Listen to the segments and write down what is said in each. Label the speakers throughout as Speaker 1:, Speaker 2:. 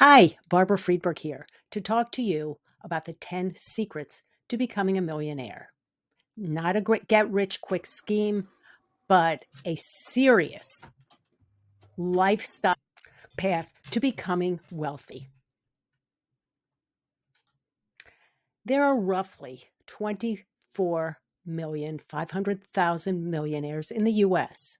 Speaker 1: Hi, Barbara Friedberg here to talk to you about the 10 secrets to becoming a millionaire. Not a great get rich quick scheme, but a serious lifestyle path to becoming wealthy. There are roughly 24,500,000 millionaires in the US.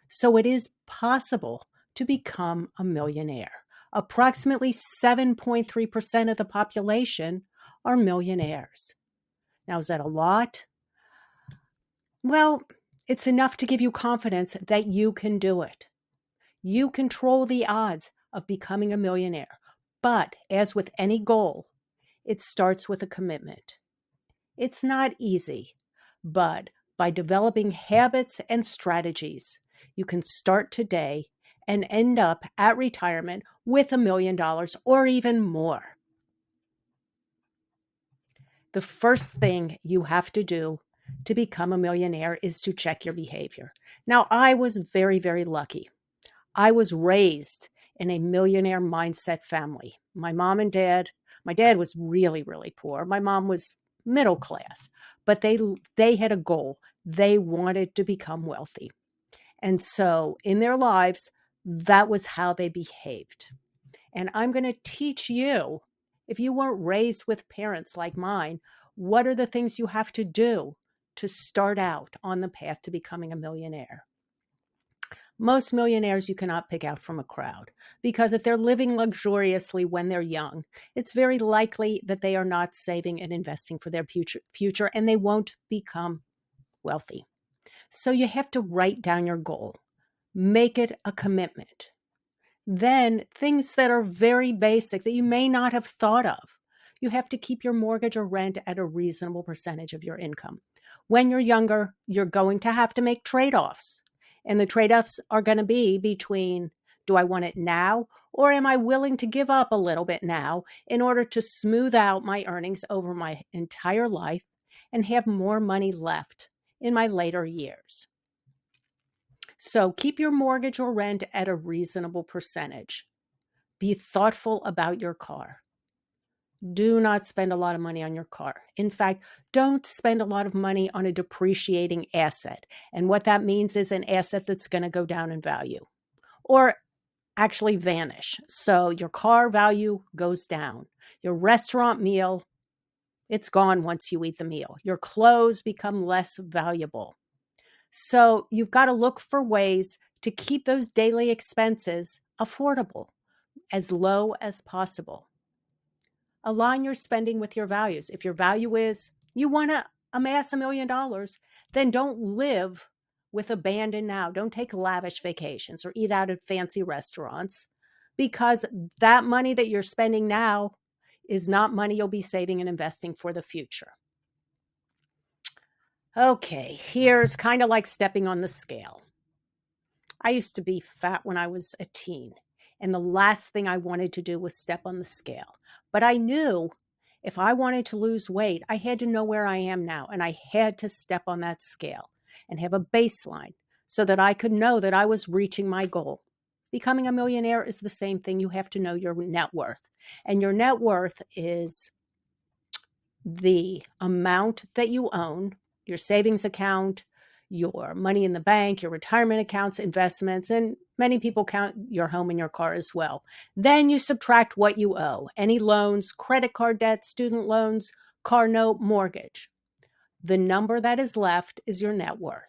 Speaker 1: So it is possible to become a millionaire. Approximately 7.3% of the population are millionaires. Now, is that a lot? Well, it's enough to give you confidence that you can do it. You control the odds of becoming a millionaire. But as with any goal, it starts with a commitment. It's not easy, but by developing habits and strategies, you can start today and end up at retirement with $1 million or even more. The first thing you have to do to become a millionaire is to check your behavior. Now, I was very, very lucky. I was raised in a millionaire mindset family. My dad was really, really poor. My mom was middle class, but they had a goal. They wanted to become wealthy. And so in their lives, that was how they behaved. And I'm going to teach you, if you weren't raised with parents like mine, what are the things you have to do to start out on the path to becoming a millionaire? Most millionaires you cannot pick out from a crowd because if they're living luxuriously when they're young, it's very likely that they are not saving and investing for their future and they won't become wealthy. So you have to write down your goal, make it a commitment. Then things that are very basic that you may not have thought of. You have to keep your mortgage or rent at a reasonable percentage of your income. When you're younger, you're going to have to make trade-offs. And the trade-offs are going to be between, do I want it now or am I willing to give up a little bit now in order to smooth out my earnings over my entire life and have more money left in my later years? So keep your mortgage or rent at a reasonable percentage. Be thoughtful about your car. Do not spend a lot of money on your car. In fact, don't spend a lot of money on a depreciating asset. And what that means is an asset that's going to go down in value or actually vanish. So your car value goes down. Your restaurant meal, it's gone once you eat the meal. Your clothes become less valuable. So you've got to look for ways to keep those daily expenses affordable, as low as possible. Align your spending with your values. If your value is you want to amass $1 million, then don't live with abandon now. Don't take lavish vacations or eat out at fancy restaurants because that money that you're spending now is not money you'll be saving and investing for the future. Okay, here's kind of like stepping on the scale. I used to be fat when I was a teen, and the last thing I wanted to do was step on the scale. But I knew if I wanted to lose weight, I had to know where I am now, and I had to step on that scale and have a baseline so that I could know that I was reaching my goal. Becoming a millionaire is the same thing. You have to know your net worth. And your net worth is the amount that you own, your savings account, your money in the bank, your retirement accounts, investments, and many people count your home and your car as well. Then you subtract what you owe, any loans, credit card debt, student loans, car note, mortgage. The number that is left is your net worth.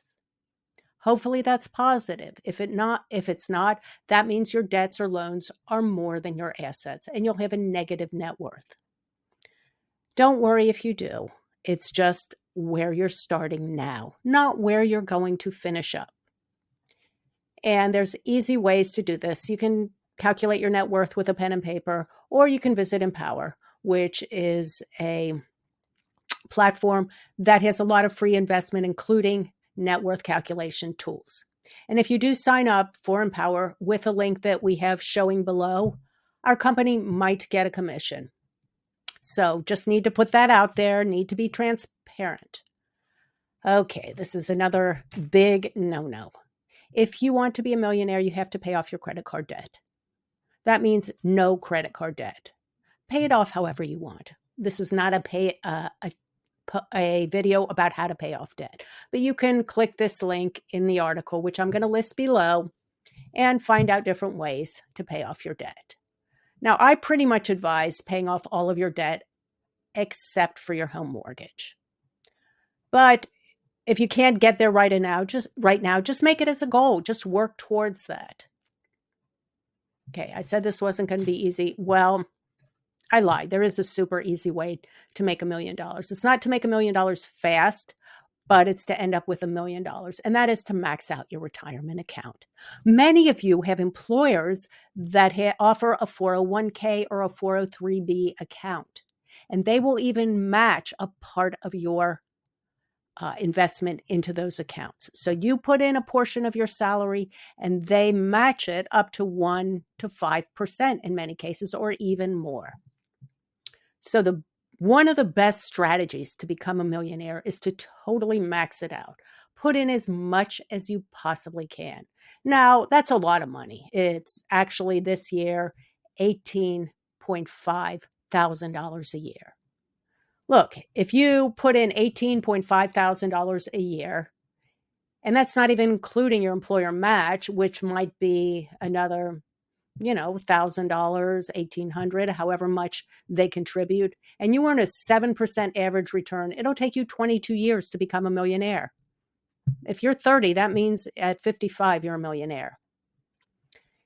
Speaker 1: Hopefully that's positive. If it's not, that means your debts or loans are more than your assets and you'll have a negative net worth. Don't worry if you do. It's just where you're starting now, not where you're going to finish up. And there's easy ways to do this. You can calculate your net worth with a pen and paper, or you can visit Empower, which is a platform that has a lot of free investment, including net worth calculation tools. And if you do sign up for Empower with a link that we have showing below, our company might get a commission. So just need to put that out there, need to be transparent. Okay, this is another big no-no. If you want to be a millionaire, you have to pay off your credit card debt. That means no credit card debt. Pay it off however you want. This is not a video about how to pay off debt, but you can click this link in the article, which I'm going to list below, and find out different ways to pay off your debt. Now, I pretty much advise paying off all of your debt except for your home mortgage. But if you can't get there right now, just make it as a goal. Just work towards that. Okay, I said this wasn't going to be easy. Well, I lied. There is a super easy way to make $1 million. It's not to make $1 million fast, but it's to end up with $1 million. And that is to max out your retirement account. Many of you have employers that offer a 401k or a 403b account, and they will even match a part of your investment into those accounts. So you put in a portion of your salary and they match it up to 1 to 5% in many cases, or even more. So one of the best strategies to become a millionaire is to totally max it out. Put in as much as you possibly can. Now, that's a lot of money. It's actually this year $18.5 thousand a year. Look, if you put in $18.5 thousand a year, and that's not even including your employer match, which might be another $1,000, 1,800, however much they contribute, and you earn a 7% average return, it'll take you 22 years to become a millionaire. If you're 30, that means at 55, you're a millionaire.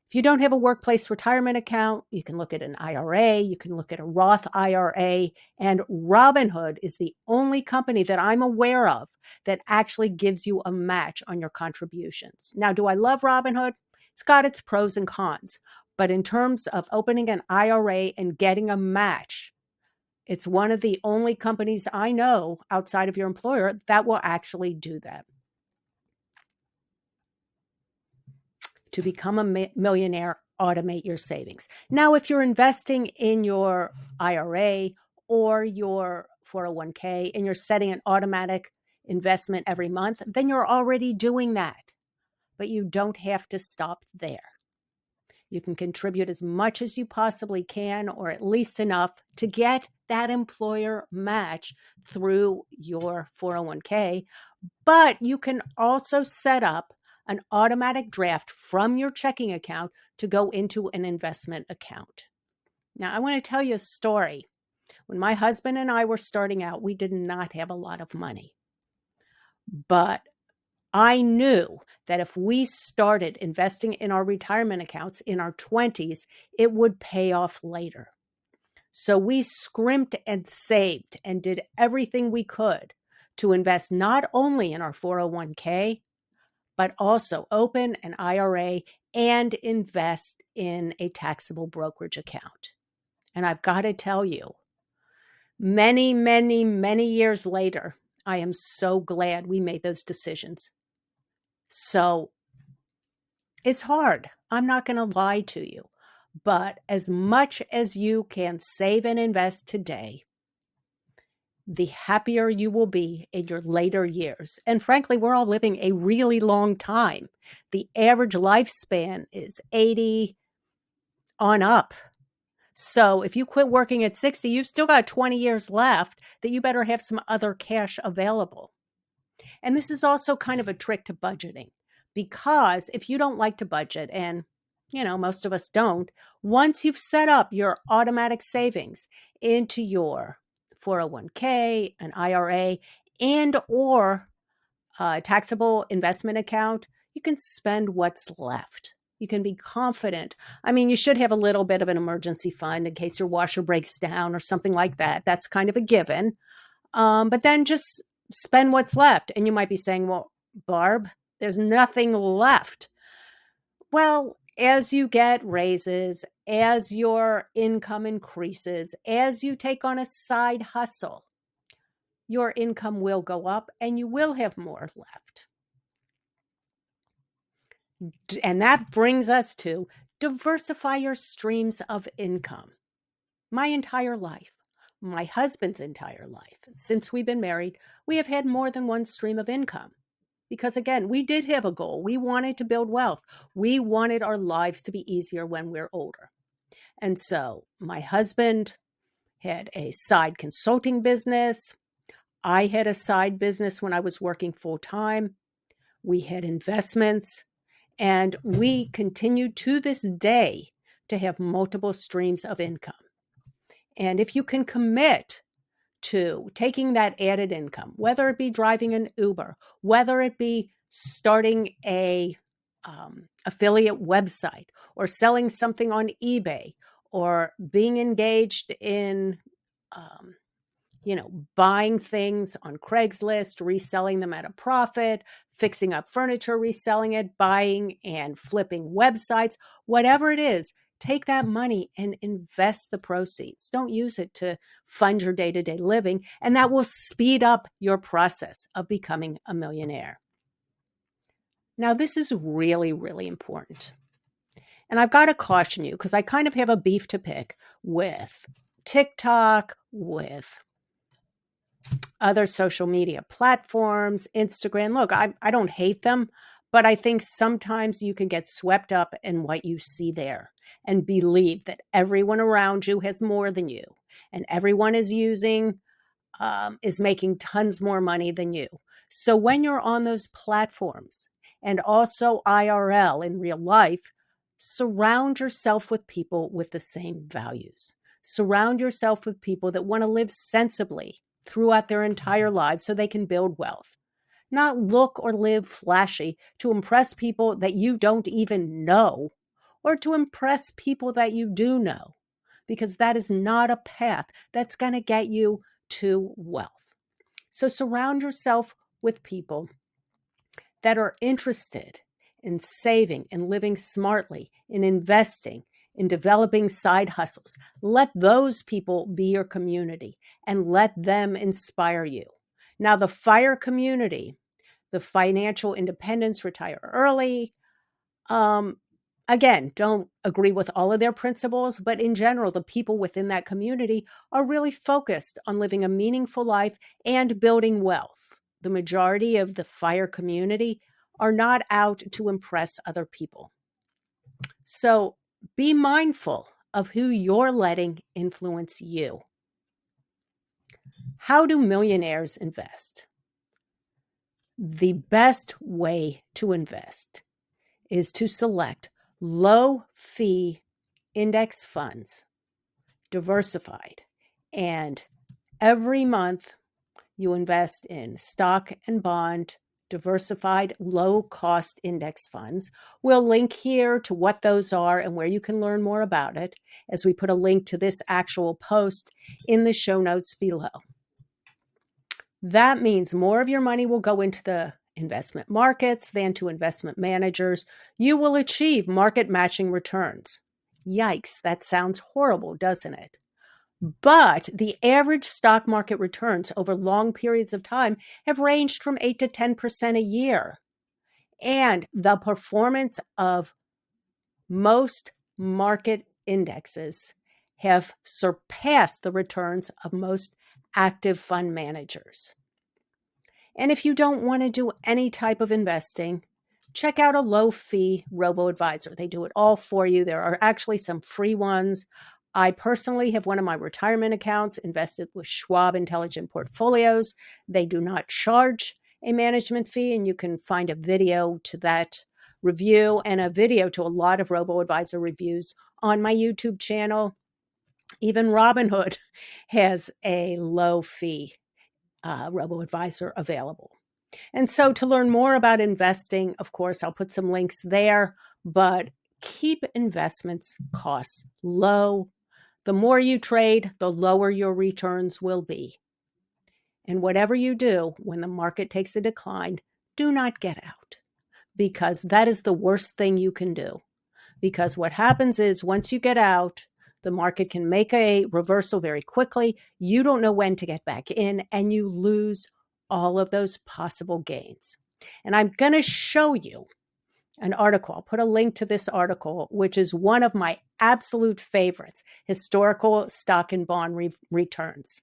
Speaker 1: If you don't have a workplace retirement account, you can look at an IRA, you can look at a Roth IRA, and Robinhood is the only company that I'm aware of that actually gives you a match on your contributions. Now, do I love Robinhood? It's got its pros and cons, but in terms of opening an IRA and getting a match, it's one of the only companies I know outside of your employer that will actually do that. To become a millionaire, automate your savings. Now, if you're investing in your IRA or your 401k and you're setting an automatic investment every month, then you're already doing that. But you don't have to stop there. You can contribute as much as you possibly can, or at least enough to get that employer match through your 401k. But you can also set up an automatic draft from your checking account to go into an investment account. Now, I want to tell you a story. When my husband and I were starting out, we did not have a lot of money. But I knew that if we started investing in our retirement accounts in our 20s, it would pay off later. So we scrimped and saved and did everything we could to invest not only in our 401k, but also open an IRA and invest in a taxable brokerage account. And I've got to tell you, many, many, many years later, I am so glad we made those decisions. So it's hard. I'm not going to lie to you. But as much as you can save and invest today, the happier you will be in your later years. And frankly, we're all living a really long time. The average lifespan is 80 on up. So if you quit working at 60, you've still got 20 years left that you better have some other cash available. And this is also kind of a trick to budgeting, because if you don't like to budget, and most of us don't, once you've set up your automatic savings into your 401k, an IRA, and or a taxable investment account, you can spend what's left. You can be confident. I mean, you should have a little bit of an emergency fund in case your washer breaks down or something like that. That's kind of a given. But then just spend what's left. And you might be saying, well, Barb, there's nothing left. Well, as you get raises, as your income increases, as you take on a side hustle, your income will go up and you will have more left. And that brings us to diversify your streams of income. My entire life, my husband's entire life, since we've been married, we have had more than one stream of income. Because again, we did have a goal. We wanted to build wealth. We wanted our lives to be easier when we're older. And so my husband had a side consulting business. I had a side business when I was working full time. We had investments, and we continue to this day to have multiple streams of income. And if you can commit to taking that added income, whether it be driving an Uber, whether it be starting a affiliate website, or selling something on eBay, or being engaged in um, buying things on Craigslist, reselling them at a profit, fixing up furniture, reselling it, buying and flipping websites, whatever it is, take that money and invest the proceeds. Don't use it to fund your day-to-day living, and that will speed up your process of becoming a millionaire. Now, this is really, really important. And I've got to caution you because I kind of have a beef to pick with TikTok, with other social media platforms, Instagram. Look, I don't hate them, but I think sometimes you can get swept up in what you see there and believe that everyone around you has more than you, and everyone is making tons more money than you. So when you're on those platforms, and also IRL in real life, surround yourself with people with the same values. Surround yourself with people that want to live sensibly throughout their entire lives so they can build wealth. Not look or live flashy to impress people that you don't even know, or to impress people that you do know, because that is not a path that's going to get you to wealth. So surround yourself with people that are interested in saving and living smartly, in investing, in developing side hustles. Let those people be your community and let them inspire you. Now, the FIRE community, the financial independence, retire early, again, don't agree with all of their principles, but in general, the people within that community are really focused on living a meaningful life and building wealth. The majority of the FIRE community are not out to impress other people. So be mindful of who you're letting influence you. How do millionaires invest? The best way to invest is to select low fee index funds, diversified, and every month you invest in stock and bond diversified low cost index funds. We'll link here to what those are and where you can learn more about it, as we put a link to this actual post in the show notes below. That means more of your money will go into the investment markets than to investment managers. You will achieve market matching returns. Yikes, that sounds horrible, doesn't it? But the average stock market returns over long periods of time have ranged from 8 to 10% a year. And the performance of most market indexes have surpassed the returns of most active fund managers. And if you don't want to do any type of investing, check out a low-fee robo-advisor. They do it all for you. There are actually some free ones. I personally have one of my retirement accounts invested with Schwab Intelligent Portfolios. They do not charge a management fee, and you can find a video to that review and a video to a lot of robo-advisor reviews on my YouTube channel. Even Robinhood has a low-fee robo-advisor available. And so to learn more about investing, of course, I'll put some links there, but keep investments costs low. The more you trade, the lower your returns will be. And whatever you do, when the market takes a decline, do not get out, because that is the worst thing you can do. Because what happens is once you get out, the market can make a reversal very quickly. You don't know when to get back in, and you lose all of those possible gains. And I'm going to show you an article. I'll put a link to this article, which is one of my absolute favorites, historical stock and bond returns,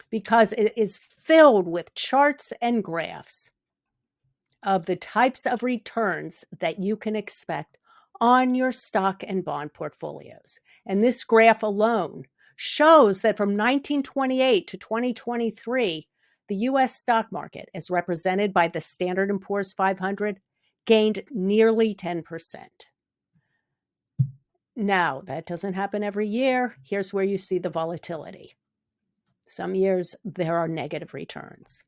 Speaker 1: because it is filled with charts and graphs of the types of returns that you can expect on your stock and bond portfolios. And this graph alone shows that from 1928 to 2023, the U.S. stock market, as represented by the Standard & Poor's 500, gained nearly 10%. Now, that doesn't happen every year. Here's where you see the volatility. Some years there are negative returns.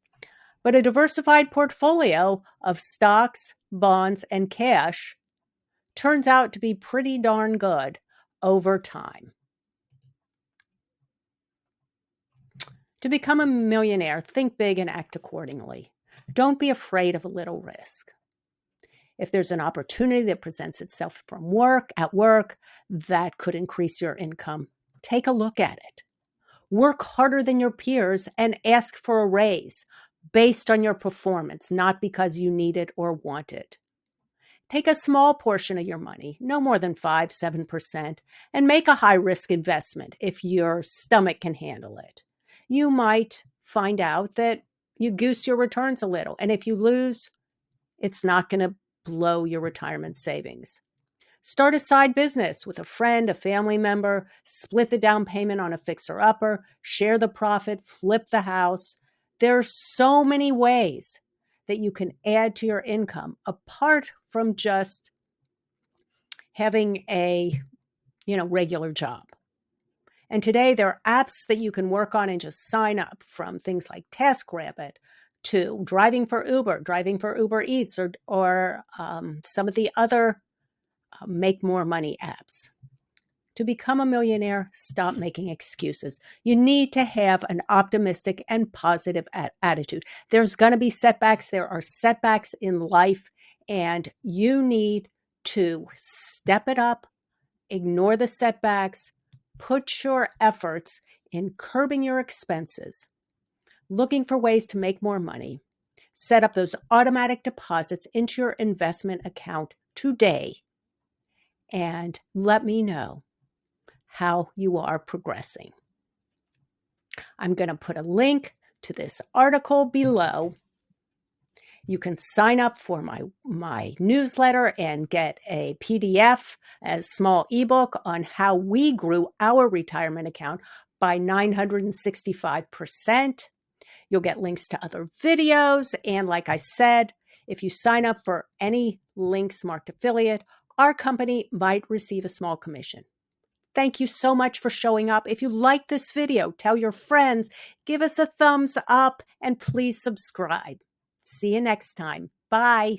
Speaker 1: But a diversified portfolio of stocks, bonds, and cash turns out to be pretty darn good over time. To become a millionaire, think big and act accordingly. Don't be afraid of a little risk. If there's an opportunity that presents itself at work that could increase your income, take a look at it. Work harder than your peers and ask for a raise based on your performance, not because you need it or want it. Take a small portion of your money, no more than 5-7%, and make a high-risk investment if your stomach can handle it. You might find out that you goose your returns a little, and if you lose, it's not going to blow your retirement savings. Start a side business with a friend, a family member, split the down payment on a fixer-upper, share the profit, flip the house. There are so many ways that you can add to your income apart from just having a, regular job. And today there are apps that you can work on and just sign up, from things like TaskRabbit to driving for Uber Eats, or some of the other make more money apps. To become a millionaire, stop making excuses. You need to have an optimistic and positive attitude. There's going to be setbacks. There are setbacks in life, and you need to step it up, ignore the setbacks, put your efforts in curbing your expenses, looking for ways to make more money. Set up those automatic deposits into your investment account today, and let me know how you are progressing. I'm going to put a link to this article below. You can sign up for my newsletter and get a PDF, a small ebook on how we grew our retirement account by 965%. You'll get links to other videos. And like I said, if you sign up for any links marked affiliate, our company might receive a small commission. Thank you so much for showing up. If you like this video, tell your friends, give us a thumbs up, and please subscribe. See you next time. Bye.